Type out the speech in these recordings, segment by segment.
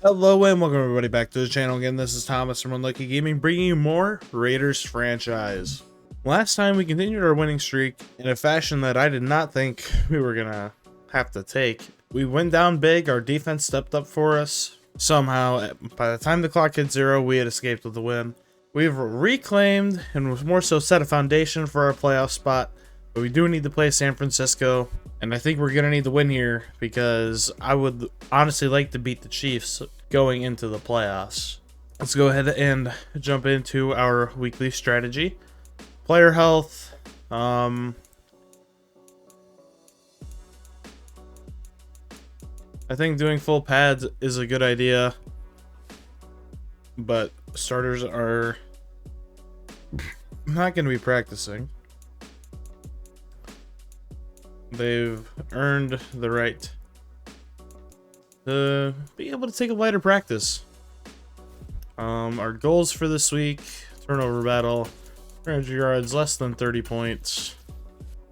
Hello and welcome everybody back to the channel again. This is Thomas from Unlucky Gaming, bringing you more Raiders franchise. Last time we continued our winning streak in a fashion that I did not think we were gonna have to take. We went down big, our defense stepped up for us. Somehow, by the time the clock hit 0, we had escaped with the win. We've reclaimed and more so set a foundation for our playoff spot, but we do need to play San Francisco. And I think we're going to need to win here because I would honestly like to beat the Chiefs going into the playoffs. Let's go ahead and jump into our weekly strategy. Player health. I think doing full pads is a good idea, but starters are not going to be practicing. They've earned the right to be able to take a lighter practice. Our goals for this week: turnover battle, 300 yards, less than 30 points.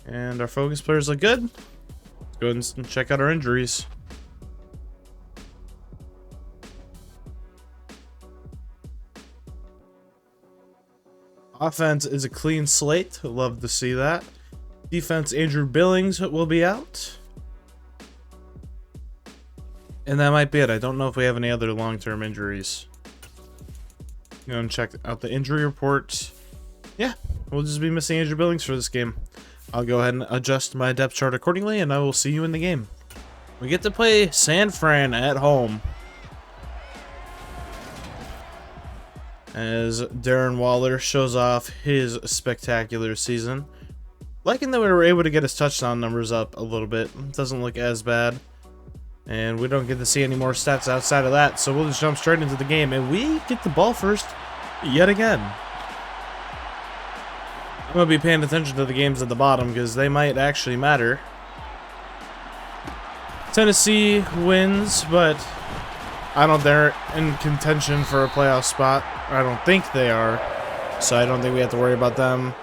And our focus players look good. Let's go ahead and check out our injuries. Offense is a clean slate. Love to see that. Defense, Andrew Billings will be out. And that might be it. I don't know if we have any other long-term injuries. Go and check out the injury report. Yeah, we'll just be missing Andrew Billings for this game. I'll go ahead and adjust my depth chart accordingly, and I will see you in the game. We get to play San Fran at home, as Darren Waller shows off his spectacular season. Liking that we were able to get his touchdown numbers up a little bit. It doesn't look as bad. And we don't get to see any more stats outside of that, so we'll just jump straight into the game. And we get the ball first yet again. I'm going to be paying attention to the games at the bottom because they might actually matter. Tennessee wins, but I don't think they're in contention for a playoff spot. I don't think they are, so I don't think we have to worry about them.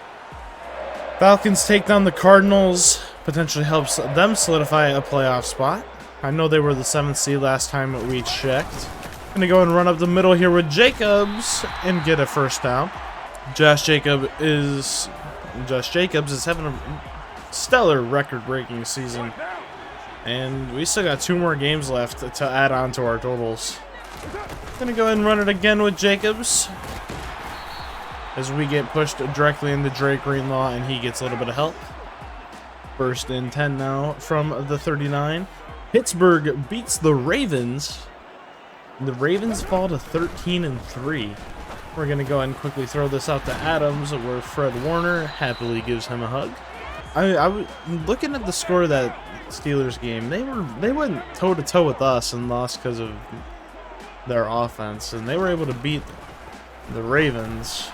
Falcons take down the Cardinals, potentially helps them solidify a playoff spot. I know they were the 7th seed last time we checked. Gonna go and run up the middle here with Jacobs and get a first down. Josh Jacobs is having a stellar record-breaking season. And we still got 2 more games left to add on to our totals. Gonna go ahead and run it again with Jacobs, as we get pushed directly into Drake Greenlaw and he gets a little bit of help. First and 10 now from the 39. Pittsburgh beats the Ravens. The Ravens fall to 13-3. We're going to go ahead and quickly throw this out to Adams, where Fred Warner happily gives him a hug. I was looking at the score of that Steelers game. They went toe-to-toe with us and lost because of their offense, and they were able to beat the Ravens.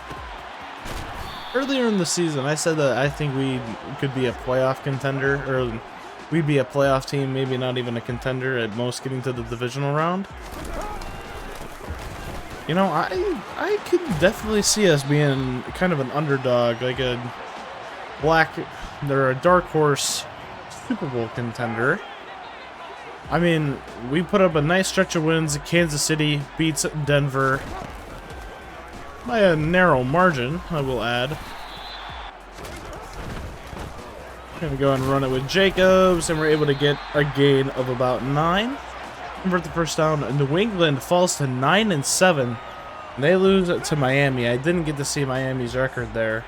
Earlier in the season, I said that I think we could be a playoff contender, or we'd be a playoff team, maybe not even a contender, at most getting to the divisional round. You know, I could definitely see us being kind of an underdog, like a dark horse Super Bowl contender. I mean, we put up a nice stretch of wins. Kansas City beats Denver by a narrow margin, I will add. Gonna go and run it with Jacobs, and we're able to get a gain of about 9. Convert the first down. New England falls to 9-7. They lose to Miami. I didn't get to see Miami's record there.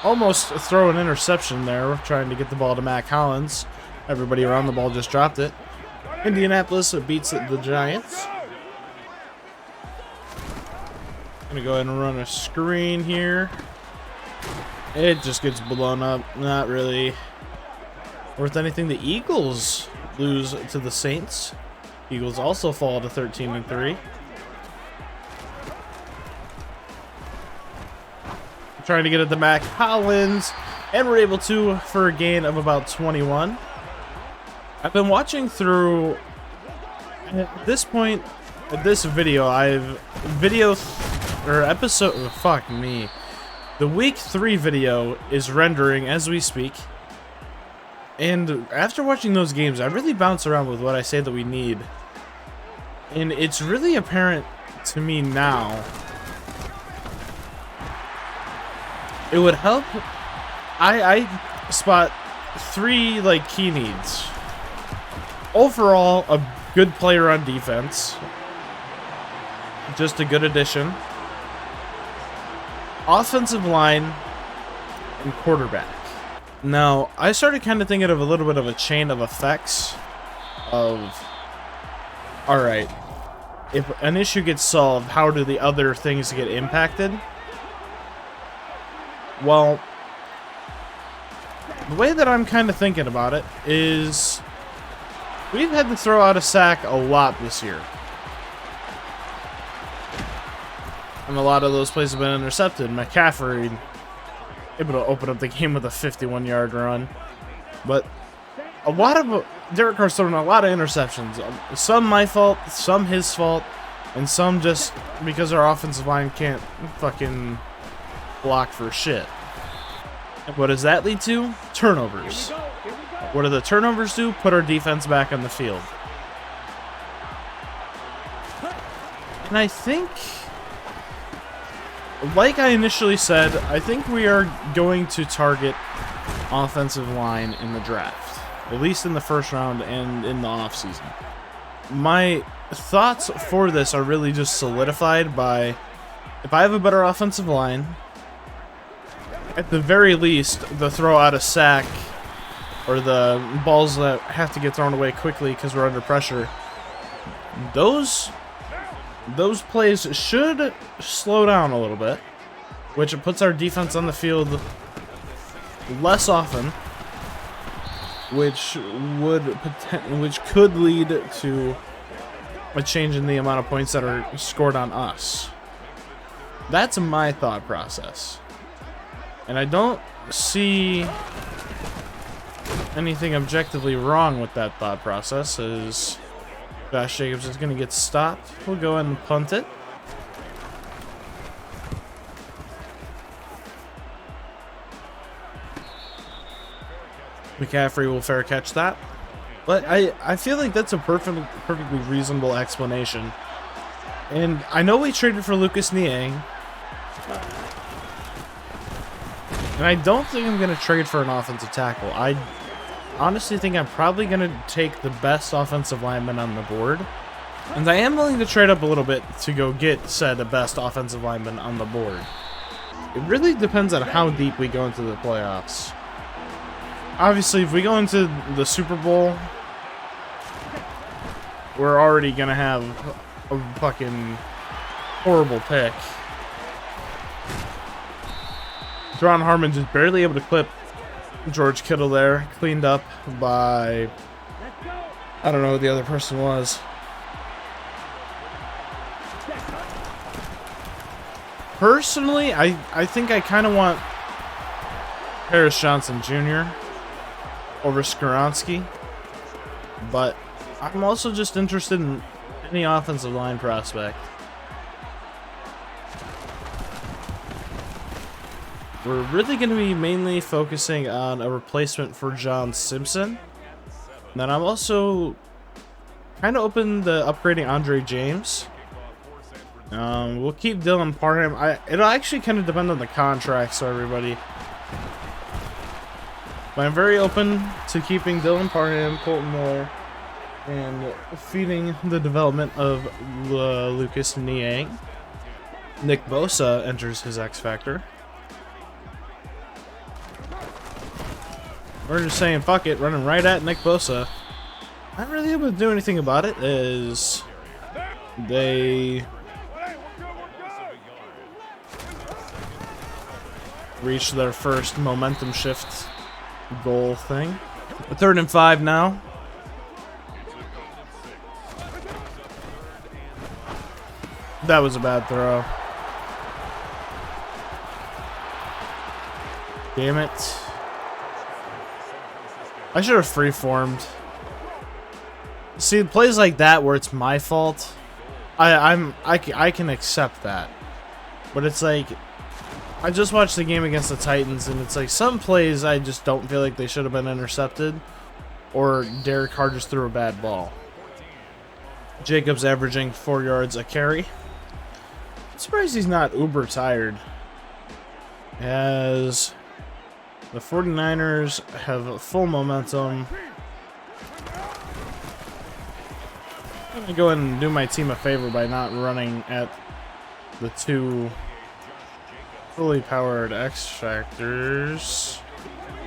Almost throw an interception there, trying to get the ball to Mac Hollins. Everybody around the ball just dropped it. Indianapolis beats the Giants. Gonna go ahead and run a screen here. It just gets blown up. Not really worth anything. The Eagles lose to the Saints. Eagles also fall to 13-3. Trying to get it to Mac Hollins, and we're able to for a gain of about 21. I've been watching through, at this point, this video, the week 3 video is rendering as we speak, And after watching those games, I really bounce around with what I say that we need. And it's really apparent to me now. It would help. I spot 3 like key needs. Overall, a good player on defense. Just a good addition. Offensive line and quarterback. Now, I started kind of thinking of a little bit of a chain of effects of, alright, if an issue gets solved, how do the other things get impacted? Well, the way that I'm kind of thinking about it is we've had to throw out a sack a lot this year. And a lot of those plays have been intercepted. Mccaffery able to open up the game with a 51-yard run. But a lot of Derek Carr's throwing a lot of interceptions. Some my fault, some his fault, and some just because our offensive line can't fucking block for shit. What does that lead to? Turnovers. What do the turnovers do? Put our defense back on the field. And I think, like I initially said, I think we are going to target offensive line in the draft. At least in the first round and in the offseason. My thoughts for this are really just solidified by, if I have a better offensive line, at the very least, the throw out a sack or the balls that have to get thrown away quickly because we're under pressure, those plays should slow down a little bit, which puts our defense on the field less often, which could lead to a change in the amount of points that are scored on us. That's my thought process. And I don't see anything objectively wrong with that thought process, as Josh Jacobs is going to get stopped. We'll go ahead and punt it. Mccaffery will fair catch that. But I feel like that's a perfectly reasonable explanation. And I know we traded for Lucas Niang. And I don't think I'm going to trade for an offensive tackle. I honestly think I'm probably going to take the best offensive lineman on the board. And I am willing to trade up a little bit to go get said the best offensive lineman on the board. It really depends on how deep we go into the playoffs. Obviously, if we go into the Super Bowl, we're already going to have a fucking horrible pick. Ron Harmon just barely able to clip George Kittle there. Cleaned up by, I don't know who the other person was. Personally, I think I kind of want Paris Johnson Jr. over Skoronski. But I'm also just interested in any offensive line prospect. We're really going to be mainly focusing on a replacement for John Simpson. And then I'm also kind of open to upgrading Andre James. We'll keep Dylan Parham. It'll actually kind of depend on the contract, so everybody. But I'm very open to keeping Dylan Parham, Colton Miller, and feeding the development of Lucas Niang. Nick Bosa enters his X Factor. We're just saying fuck it, running right at Nick Bosa. Not really able to do anything about it, as they reach their first momentum shift goal thing. 3rd and 5 now. That was a bad throw. Damn it. I should have freeformed. See, plays like that where it's my fault, I can accept that. But it's like, I just watched the game against the Titans, and it's like some plays I just don't feel like they should have been intercepted, or Derek Carr just threw a bad ball. Jacobs averaging 4 yards a carry. I'm surprised he's not uber tired, as the 49ers have full momentum. I'm going to go ahead and do my team a favor by not running at the 2 fully powered X-Factors.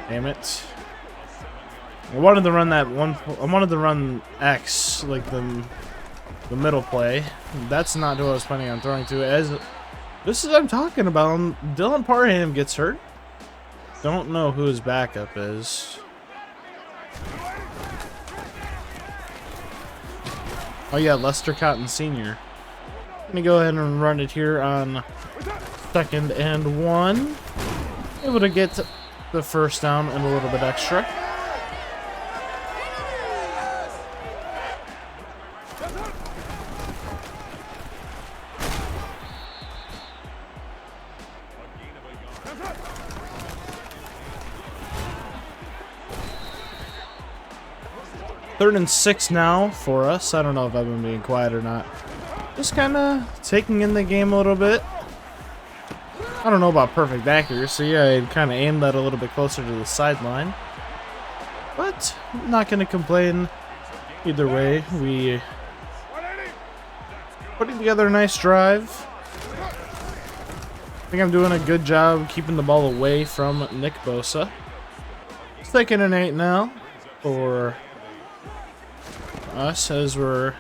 Damn it. I wanted to run that one. I wanted to run X, like the middle play. That's not who I was planning on throwing to. As this is what I'm talking about. Dylan Parham gets hurt. Don't know who his backup is. Oh yeah, Lester Cotton Sr. I'm gonna go ahead and run it here on 2nd and 1. Able to get the first down and a little bit extra. Third and 6 now for us. I don't know if I've been being quiet or not. Just kind of taking in the game a little bit. I don't know about perfect accuracy. I kind of aimed that a little bit closer to the sideline. But I'm not going to complain. Either way, we putting together a nice drive. I think I'm doing a good job keeping the ball away from Nick Bosa. 2nd and 8 now for us as we're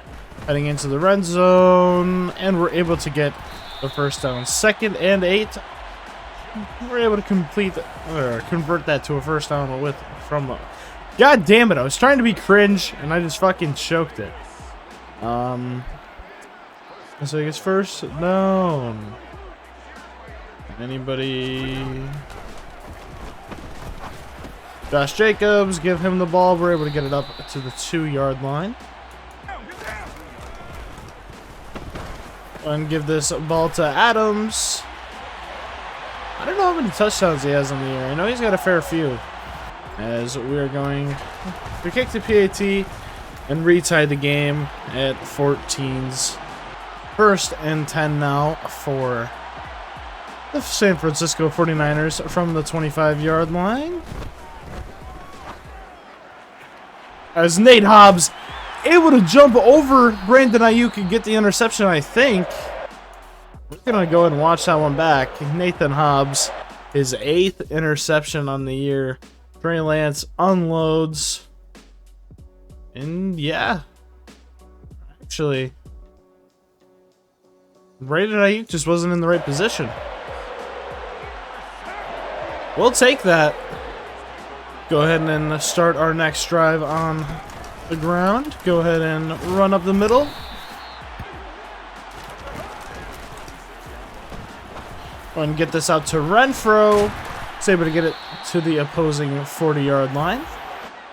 heading into the red zone, and we're able to get the first down. 2nd and 8. We're able to convert that to a first down from. God damn it! I was trying to be cringe, and I just fucking choked it. So I guess first down. Anybody? Josh Jacobs, give him the ball. We're able to get it up to the 2-yard line. And give this ball to Adams. I don't know how many touchdowns he has in the year. I know he's got a fair few. As we are going to kick the PAT and retie the game at 14s. 1st and 10 now for the San Francisco 49ers from the 25-yard line. As Nate Hobbs able to jump over Brandon Ayuk and get the interception, I think. We're going to go ahead and watch that one back. Nathan Hobbs, his 8th interception on the year. Trey Lance unloads. And yeah. Actually, Brandon Ayuk just wasn't in the right position. We'll take that. Go ahead and start our next drive on the ground. Go ahead and run up the middle. And get this out to Renfro. He's able to get it to the opposing 40-yard line.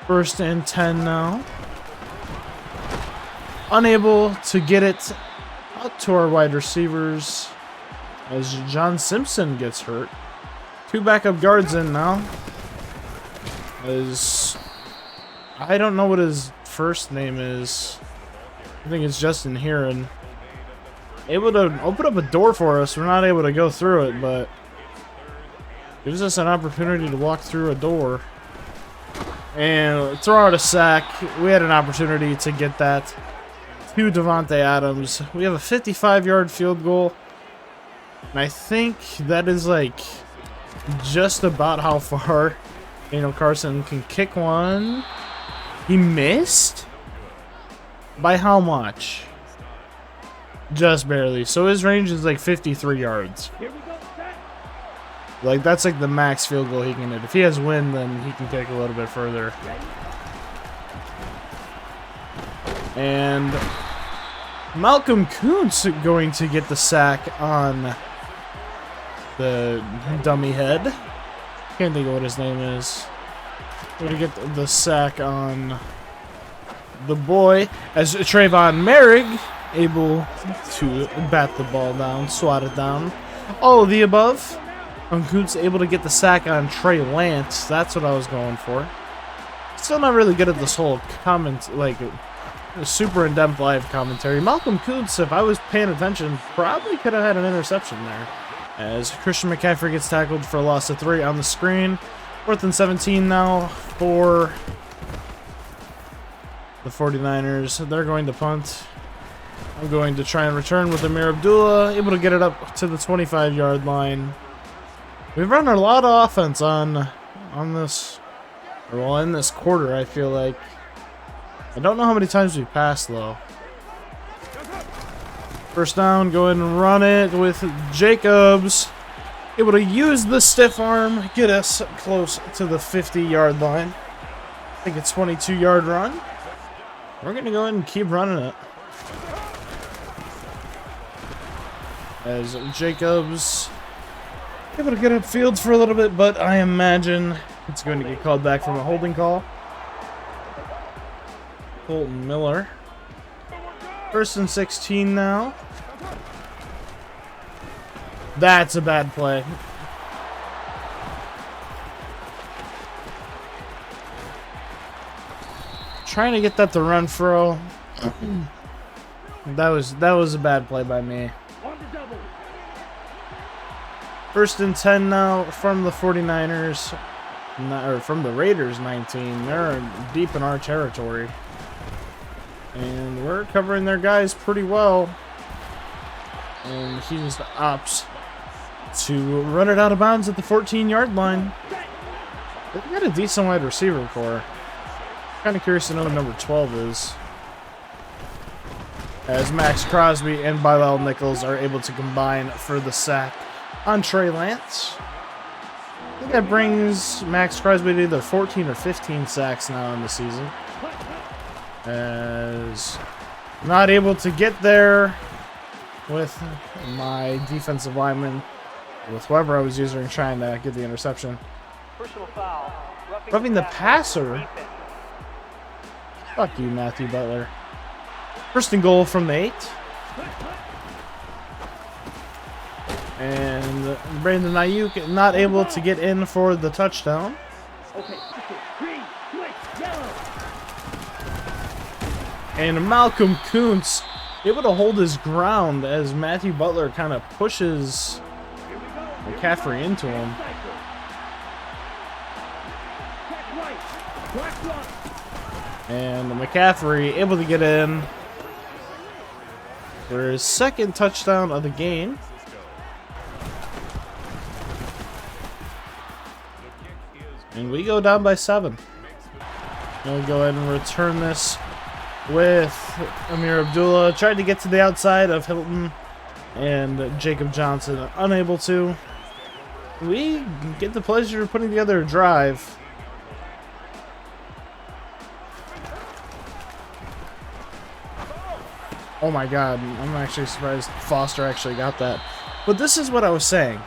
1st and 10 now. Unable to get it out to our wide receivers as John Simpson gets hurt. 2 backup guards in now. As I don't know what his first name is. I think it's Justin Heron. Able to open up a door for us. We're not able to go through it, but gives us an opportunity to walk through a door and throw out a sack. We had an opportunity to get that to Devontae Adams. We have a 55-yard field goal, and I think that is like just about how far Daniel Carson can kick one. He missed? By how much? Just barely. So his range is like 53 yards. Like, that's like the max field goal he can hit. If he has wind, then he can kick a little bit further. And Malcolm Kuntz going to get the sack on the dummy head. Can't think of what his name is. We're going to get the sack on the boy as Trayvon Merrick able to bat the ball down, swat it down. All of the above. Kuntz able to get the sack on Trey Lance. That's what I was going for. Still not really good at this whole comment, like, super in-depth live commentary. Malcolm Kuntz, if I was paying attention, probably could have had an interception there. As Christian McCaffrey gets tackled for a loss of 3 on the screen. 4th and 17 now for the 49ers. They're going to punt. I'm going to try and return with Amir Abdullah, able to get it up to the 25-yard line. We've run a lot of offense on this, well, in this quarter, I feel like. I don't know how many times we've passed, though. First down, go ahead and run it with Jacobs. Able to use the stiff arm, get us close to the 50-yard line. I think it's 22-yard run. We're going to go ahead and keep running it. As Jacobs able to get upfield for a little bit, but I imagine it's going to get called back from a holding call. Colton Miller. 1st and 16 now. That's a bad play. Trying to get that to run throw. That was a bad play by me. 1st and 10 now from the 49ers. Or from the Raiders 19. They're deep in our territory. And we're covering their guys pretty well. And he used the ops to run it out of bounds at the 14-yard line. They've got a decent wide receiver core. Kind of curious to know who number 12 is. As Max Crosby and Bilal Nichols are able to combine for the sack on Trey Lance. I think that brings Max Crosby to either 14 or 15 sacks now in the season. As not able to get there with my defensive lineman, with whoever I was using trying to get the interception. Roughing the passer. Fuck you, Matthew Butler. 1st and goal from the 8. And Brandon Ayuk not able to get in for the touchdown. And Malcolm Kuntz able to hold his ground as Matthew Butler kind of pushes McCaffrey into him. And McCaffrey able to get in for his 2nd touchdown of the game. And we go down by 7. We'll go ahead and return this with Amir Abdullah. Tried to get to the outside of Hilton and Jacob Johnson, unable to. We get the pleasure of putting together a drive. Oh my god, I'm actually surprised Foster actually got that. But this is what I was saying.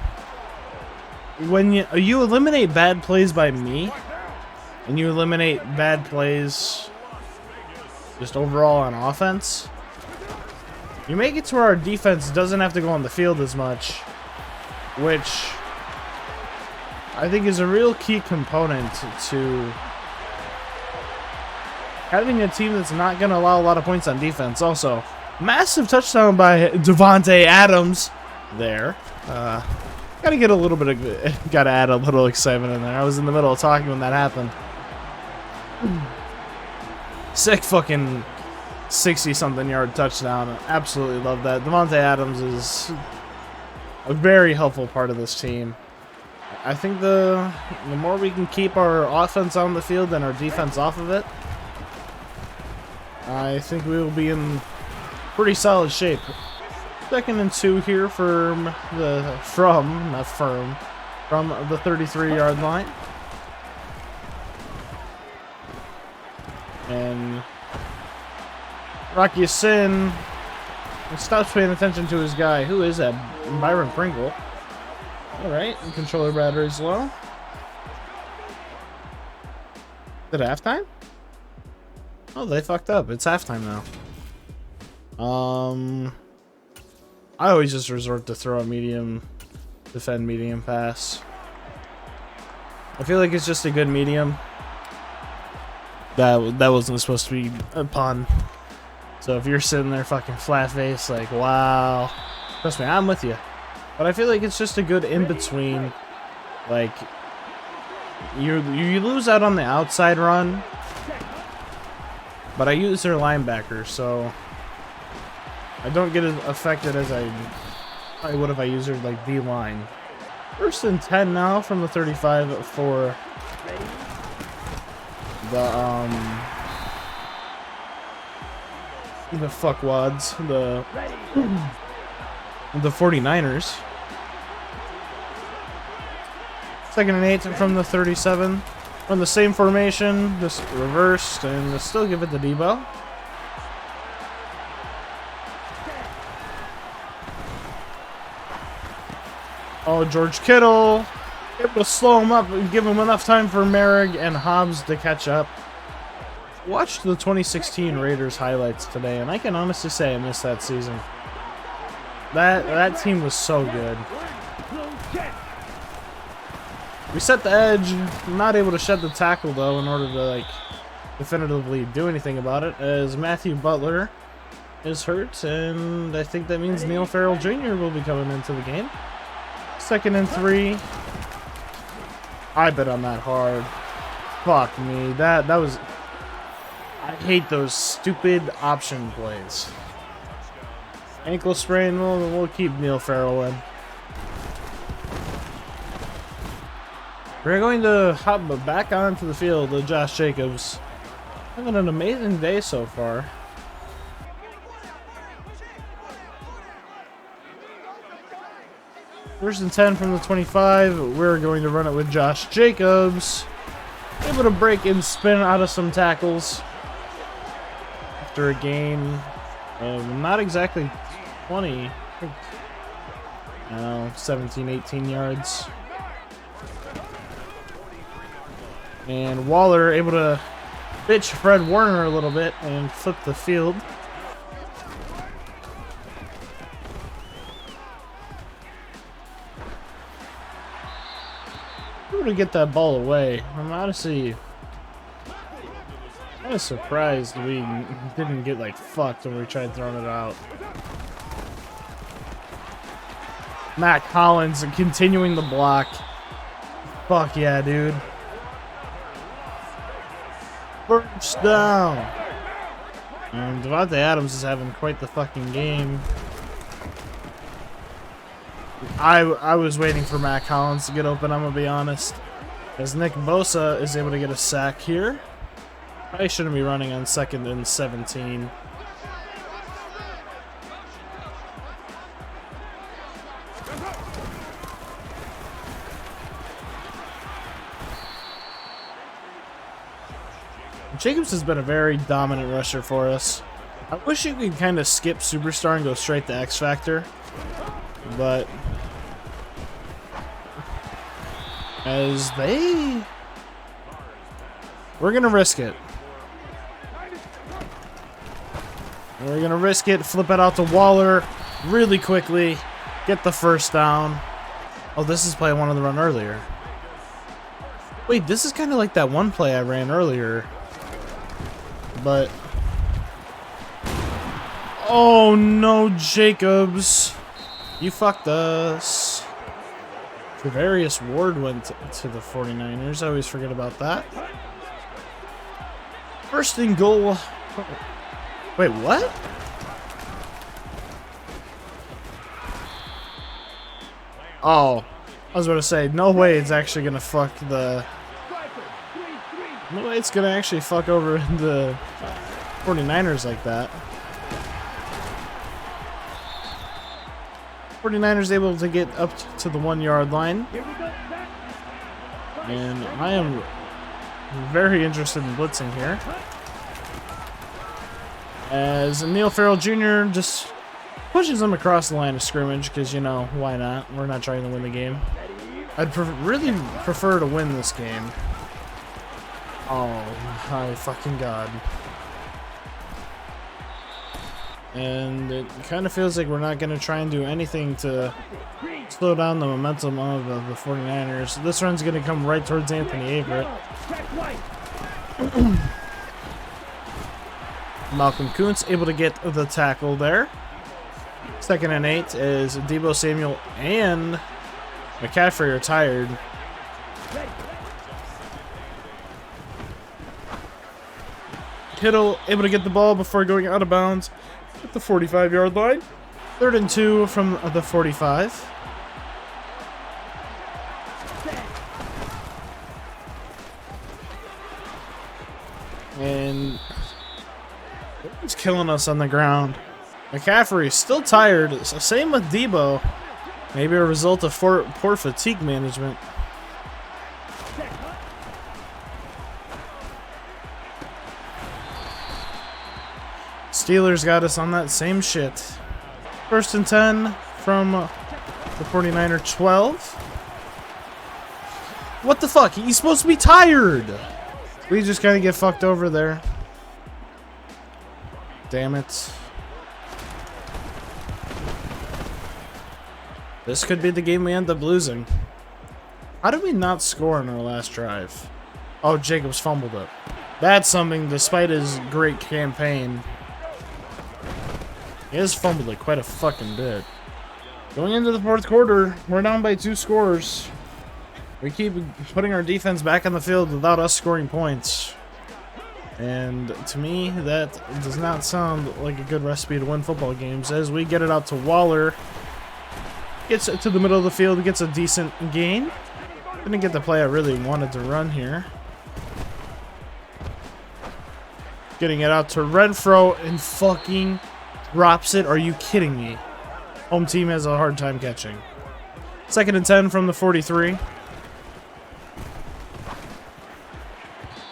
When you eliminate bad plays by me, and you eliminate bad plays just overall on offense, you make it to where our defense doesn't have to go on the field as much, which I think is a real key component to having a team that's not going to allow a lot of points on defense. Also, massive touchdown by Devontae Adams there. Gotta get a little bit of, gotta add a little excitement in there. I was in the middle of talking when that happened. Sick fucking 60-something yard touchdown. Absolutely love that. Devontae Adams is a very helpful part of this team. I think the more we can keep our offense on the field and our defense off of it, I think we will be in pretty solid shape. 2nd and 2 here from the 33-yard line. And Rocky Sin stops paying attention to his guy. Who is that? Byron Pringle. Alright, controller battery's low. Is it halftime? Oh, they fucked up. It's halftime now. I always just resort to throw a medium Defend medium pass. I feel like it's just a good medium. That wasn't supposed to be a pun. So if you're sitting there fucking flat face, like, wow. Trust me, I'm with you. But I feel like it's just a good in-between. Like, you lose out on the outside run. But I use their linebacker, so I don't get as affected as I would if I used their, like, D-line. 1st and 10 now from the 35 for the fuckwads, the 49ers. 2nd and 8 from the 37. From the same formation, just reversed, and still give it to Debo. Oh, George Kittle. Able to slow him up and give him enough time for Merrick and Hobbs to catch up. Watched the 2016 Raiders highlights today, and I can honestly say I missed that season. That team was so good. We set the edge, not able to shed the tackle though in order to like definitively do anything about it, as Matthew Butler is hurt, and I think that means Neil Farrell Jr. will be coming into the game. 2nd and 3. I bet on that hard. Fuck me. That was... I hate those stupid option plays. Ankle sprain, we'll keep Neil Farrell in. We're going to hop back onto the field with Josh Jacobs. Having an amazing day so far. First and 10 from the 25. We're going to run it with Josh Jacobs. Able to break and spin out of some tackles. After a gain of not exactly 20. I don't know, 17, 18 yards. And Waller able to bitch Fred Warner a little bit and flip the field. We're gonna get that ball away. I'm honestly kind of surprised we didn't get like fucked when we tried throwing it out. Matt Collins continuing the block. Fuck yeah, dude. First down. And Devontae Adams is having quite the fucking game. I was waiting for Matt Collins to get open, I'm gonna be honest. As Nick Bosa is able to get a sack here. I shouldn't be running on 2nd and 17. Jacobs has been a very dominant rusher for us. I wish you could kind of skip Superstar and go straight to X Factor, but we're gonna risk it. We're gonna risk it, flip it out to Waller really quickly, get the first down. Oh, this is play I wanted to run earlier. Wait, this is kind of like that one play I ran earlier. But oh no, Jacobs, you fucked us. Travarius Ward went to the 49ers. I always forget about that. 1st and goal. Wait, what? Oh, I was about to say, no way it's actually gonna fuck the... No way it's gonna actually fuck over the 49ers like that. 49ers able to get up to the 1-yard line. And I am very interested in blitzing here. As Neil Farrell Jr. just pushes him across the line of scrimmage because, you know, why not? We're not trying to win the game. I'd really prefer to win this game. Oh my fucking god. And it kind of feels like we're not going to try and do anything to slow down the momentum of the 49ers. This run's going to come right towards Anthony Averett. Malcolm Kuntz able to get the tackle there. 2nd and 8 is Deebo Samuel and McCaffrey are tired. Kittle able to get the ball before going out of bounds at the 45-yard line. 3rd and 2 from the 45. And he's killing us on the ground. McCaffrey still tired. Same with Deebo. Maybe a result of poor fatigue management. Steelers got us on that same shit. 1st and 10 from the 49er 12. What the fuck? He's supposed to be tired. We just kind of get fucked over there. Damn it. This could be the game we end up losing. How did we not score on our last drive? Oh, Jacobs fumbled it. That's something despite his great campaign. He has fumbled it quite a fucking bit. Going into the 4th quarter, we're down by 2 scores. We keep putting our defense back on the field without us scoring points. And to me, that does not sound like a good recipe to win football games. As we get it out to Waller. Gets it to the middle of the field, gets a decent gain. Didn't get the play I really wanted to run here. Getting it out to Renfro and fucking drops it. Are you kidding me? Home team has a hard time catching. 2nd and 10 from the 43.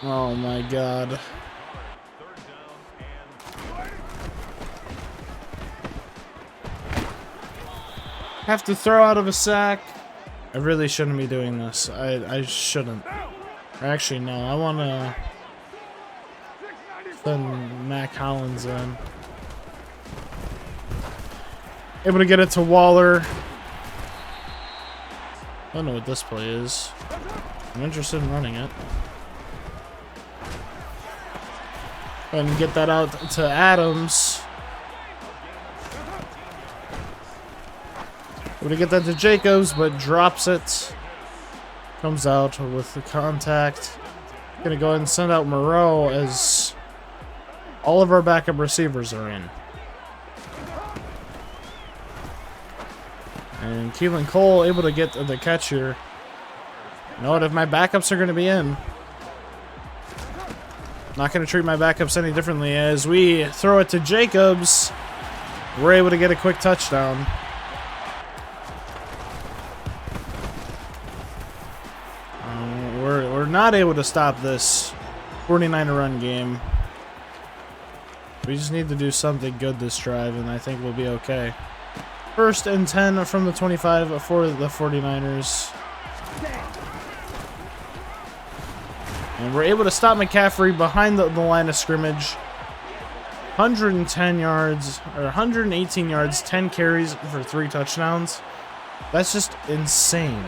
Oh my god. Have to throw out of a sack. I really shouldn't be doing this. I shouldn't. Actually, no. I want to send Mac Hollins in. Able to get it to Waller. I don't know what this play is. I'm interested in running it. And get that out to Adams. Able to get that to Jacobs, but drops it. Comes out with the contact. Gonna go ahead and send out Moreau as all of our backup receivers are in. And Keelan Cole able to get the catch here. You know what? If my backups are going to be in, not going to treat my backups any differently. As we throw it to Jacobs, we're able to get a quick touchdown. We're not able to stop this 49er run game. We just need to do something good this drive, and I think we'll be okay. 1st and 10 from the 25 for the 49ers. And we're able to stop McCaffrey behind the line of scrimmage. 110 yards, or 118 yards, 10 carries for 3 touchdowns. That's just insane.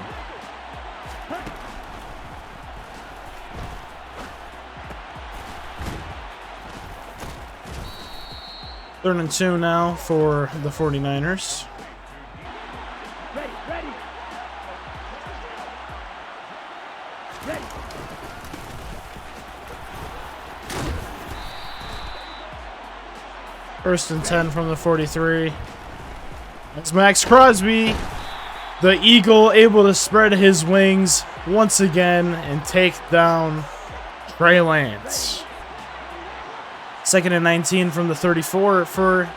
Third and 2 now for the 49ers. Ready. 1st and 10 from the 43. That's Max Crosby, the Eagle, able to spread his wings once again and take down Trey Lance. 2nd and 19 from the 34 for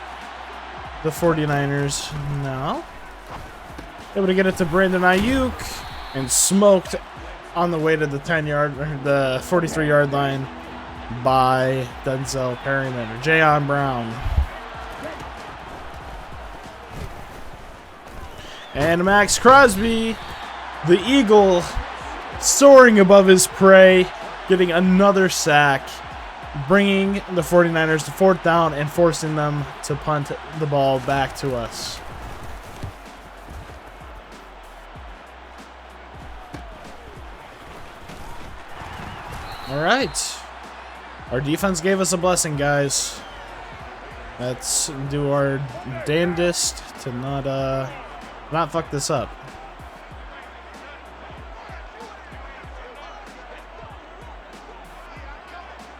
the 49ers. Now, able to get it to Brandon Ayuk and smoked on the way to the 43-yard line by Denzel Perryman or Jayon Brown. And Max Crosby, the Eagle, soaring above his prey, getting another sack, bringing the 49ers to 4th down and forcing them to punt the ball back to us. All right. Our defense gave us a blessing, guys. Let's do our damnedest to not fuck this up.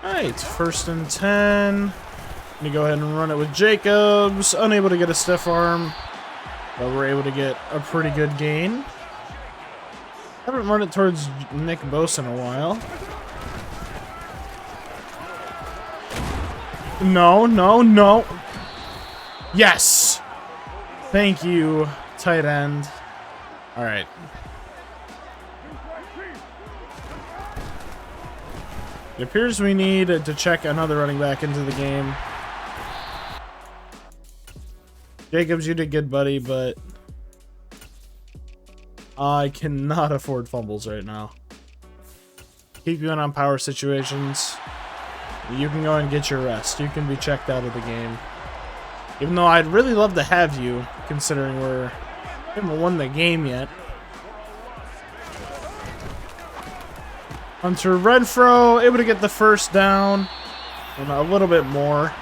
Alright, 1st and 10. Gonna go ahead and run it with Jacobs. Unable to get a stiff arm, but we're able to get a pretty good gain. Haven't run it towards Nick Bosa in a while. No, no, no. Yes! Thank you, tight end. Alright. It appears we need to check another running back into the game. Jacobs, you did good, buddy, but I cannot afford fumbles right now. Keep you in on power situations. You can go and get your rest. You can be checked out of the game. Even though I'd really love to have you, considering we haven't won the game yet. Hunter Renfro able to get the 1st down. And a little bit more.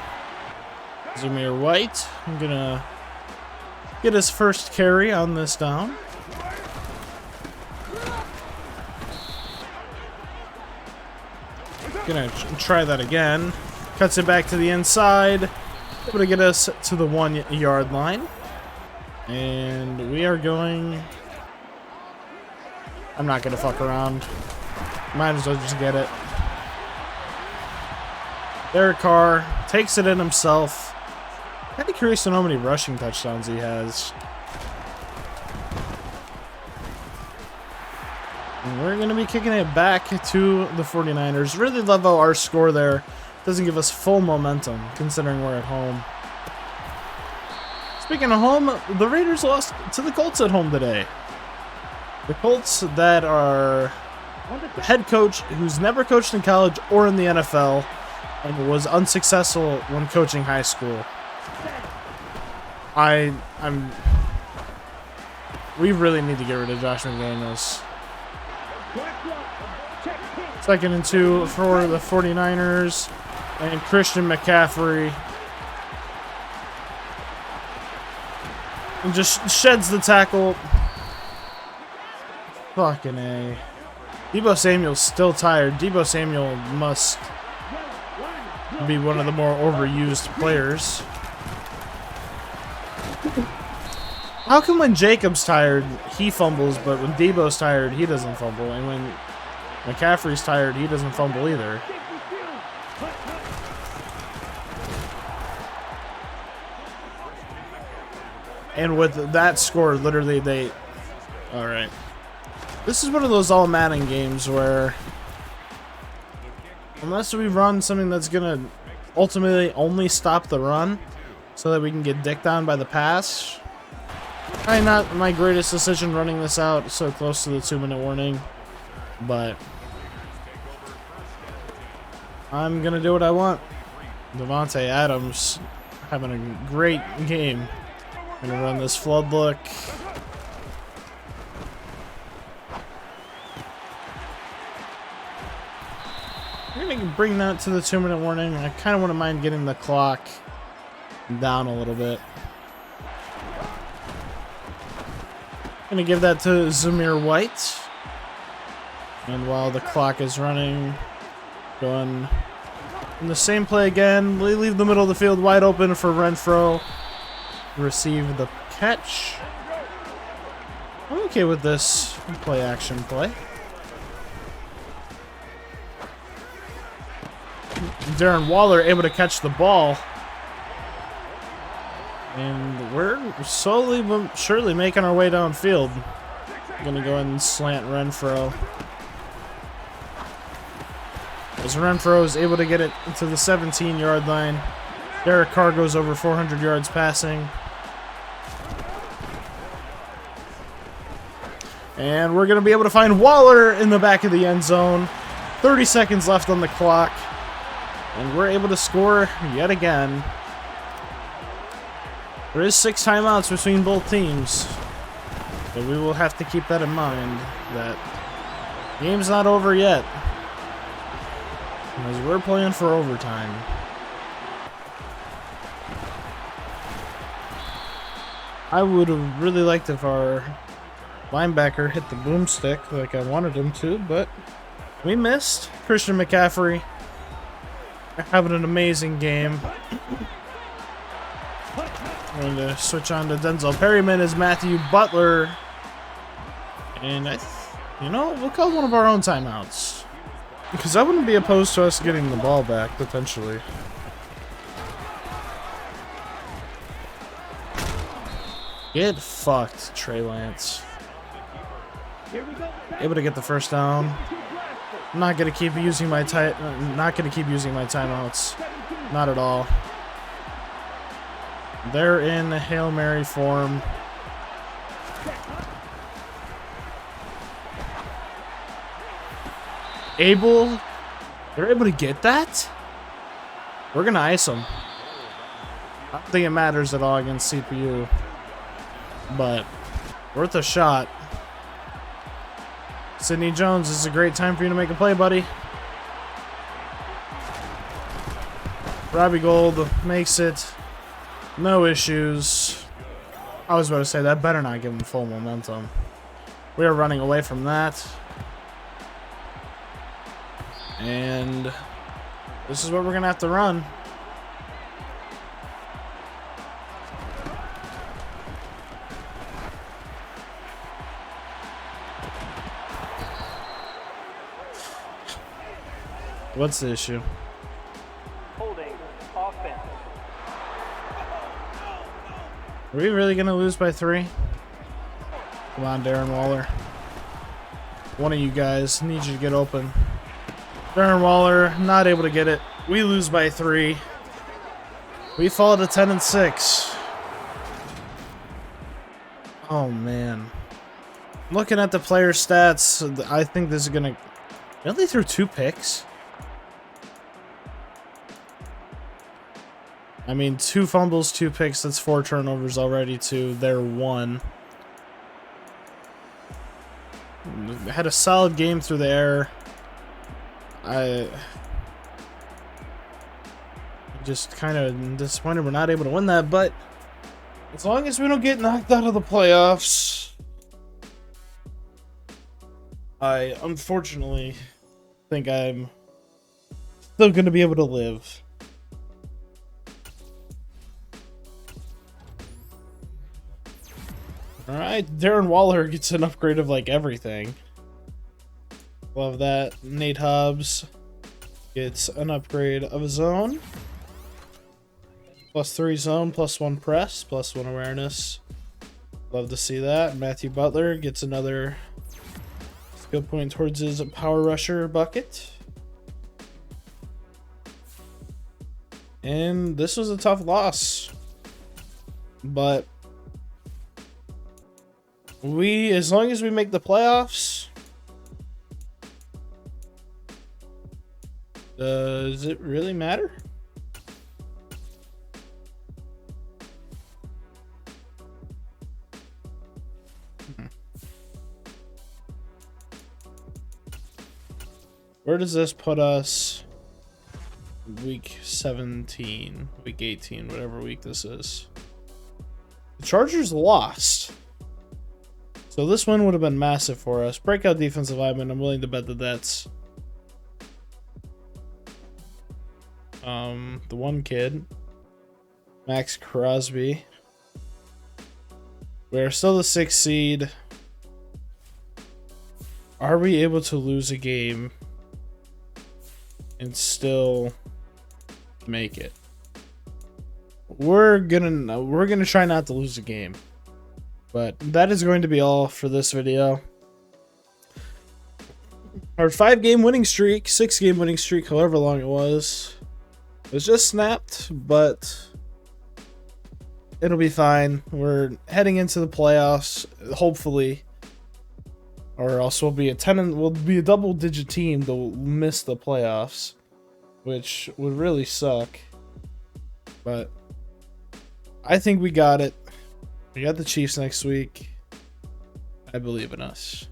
Zamir White, I'm gonna get his 1st carry on this down. Gonna try that again. Cuts it back to the inside. Able to get us to the 1-yard line. And we are going... I'm not gonna fuck around. Might as well just get it. Derek Carr takes it in himself. Kind of curious to know how many rushing touchdowns he has. And we're going to be kicking it back to the 49ers. Really love how our score there doesn't give us full momentum, considering we're at home. Speaking of home, the Raiders lost to the Colts at home today. The Colts that are the head coach who's never coached in college or in the NFL and was unsuccessful when coaching high school. We really need to get rid of Josh McDaniels. 2nd and 2 for the 49ers. And Christian McCaffrey. And just sheds the tackle. Fucking A. Deebo Samuel's still tired. Deebo Samuel must be one of the more overused players. How come when Jacob's tired, he fumbles, but when Deebo's tired, he doesn't fumble? And when McCaffrey's tired, he doesn't fumble either. And with that score, literally they... Alright. This is one of those all Madden games where... Unless we run something that's going to ultimately only stop the run so that we can get dicked on by the pass... Probably not my greatest decision running this out so close to the 2-minute warning, but I'm gonna do what I want. Devontae Adams having a great game. Gonna run this flood look. We're gonna bring that to the 2-minute warning. I kind of wouldn't mind getting the clock down a little bit. Gonna give that to Zamir White. And while the clock is running, going in the same play again. We leave the middle of the field wide open for Renfro. Receive the catch. I'm okay with this play action play. Darren Waller able to catch the ball. And we're slowly but surely making our way downfield. Gonna go ahead and slant Renfro. As Renfro is able to get it to the 17-yard line. Derek Carr goes over 400 yards passing. And we're gonna be able to find Waller in the back of the end zone. 30 seconds left on the clock. And we're able to score yet again. There is 6 timeouts between both teams, but we will have to keep that in mind, that game's not over yet. Because we're playing for overtime. I would have really liked if our linebacker hit the boomstick like I wanted him to, but we missed. Christian McCaffery having an amazing game. I'm going to switch on to Denzel Perryman as Matthew Butler. And you know, we'll call one of our own timeouts. Because I wouldn't be opposed to us getting the ball back, potentially. Get fucked, Trey Lance. Able to get the first down. I'm not gonna keep using my timeouts. Not at all. They're in Hail Mary form. They're able to get that? We're gonna ice them. I don't think it matters at all against CPU, but worth a shot. Sidney Jones, this is a great time for you to make a play, buddy. Robbie Gould makes it. No issues. I was about to say, that better not give him full momentum. We are running away from that. And this is what we're going to have to run. What's the issue? Holding offense. Are we really going to lose by 3? Come on, Darren Waller. One of you guys needs you to get open. Darren Waller, not able to get it. We lose by 3. We fall to 10-6. Oh, man. Looking at the player stats, I think this is going to... Really threw 2 picks? I mean, 2 fumbles, 2 picks. That's 4 turnovers already to their 1. Had a solid game through the air. I just kind of disappointed we're not able to win that, but as long as we don't get knocked out of the playoffs, I unfortunately think I'm still going to be able to live. Alright, Darren Waller gets an upgrade of like everything. Love that. Nate Hobbs gets an upgrade of a zone. +3 zone, +1 press, +1 awareness. Love to see that. Matthew Butler gets another skill point towards his power rusher bucket. And this was a tough loss. But as long as we make the playoffs, does it really matter? Where does this put us? Week 17, week 18, whatever week this is. The Chargers lost. So this win would have been massive for us. Breakout defensive lineman. I'm willing to bet that that's the one kid, Max Crosby. We're still the 6th seed. Are we able to lose a game and still make it? We're gonna try not to lose a game. But that is going to be all for this video. Our 5-game winning streak, 6-game winning streak, however long it was just snapped, but it'll be fine. We're heading into the playoffs, hopefully, or else we'll be a double-digit team to miss the playoffs, which would really suck. But I think we got it. We got the Chiefs next week. I believe in us.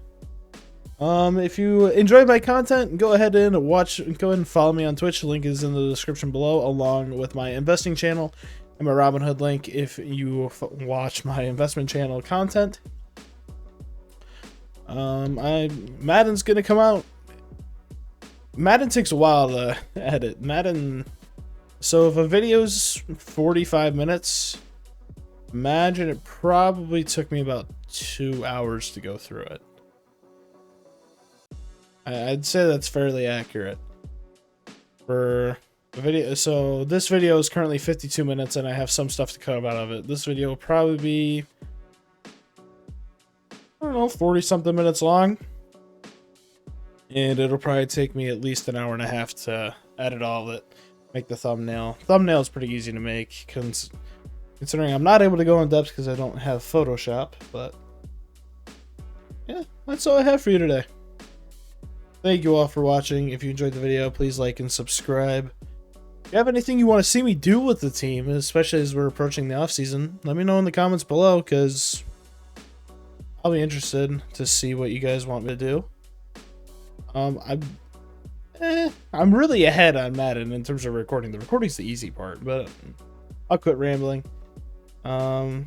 If you enjoy my content, go ahead and go ahead and follow me on Twitch. The link is in the description below, along with my investing channel and my Robinhood link if you watch my investment channel content. Madden's gonna come out. Madden takes a while to edit. So if a video's 45 minutes, imagine it probably took me about 2 hours to go through it. I'd say that's fairly accurate for the video. So this video is currently 52 minutes and I have some stuff to cut out of it. This video will probably be, I don't know, 40 something minutes long. And it'll probably take me at least an hour and a half to edit all of it, make the thumbnail. Thumbnail is pretty easy to make considering I'm not able to go in depth because I don't have Photoshop, but yeah, that's all I have for you today. Thank you all for watching. If you enjoyed the video, please like and subscribe. If you have anything you want to see me do with the team, especially as we're approaching the offseason, let me know in the comments below, because I'll be interested to see what you guys want me to do. I'm really ahead on Madden in terms of recording. The recording's the easy part, but I'll quit rambling. Yeah,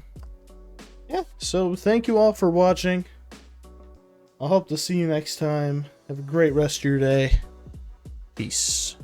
so thank you all for watching. I hope to see you next time. Have a great rest of your day. Peace.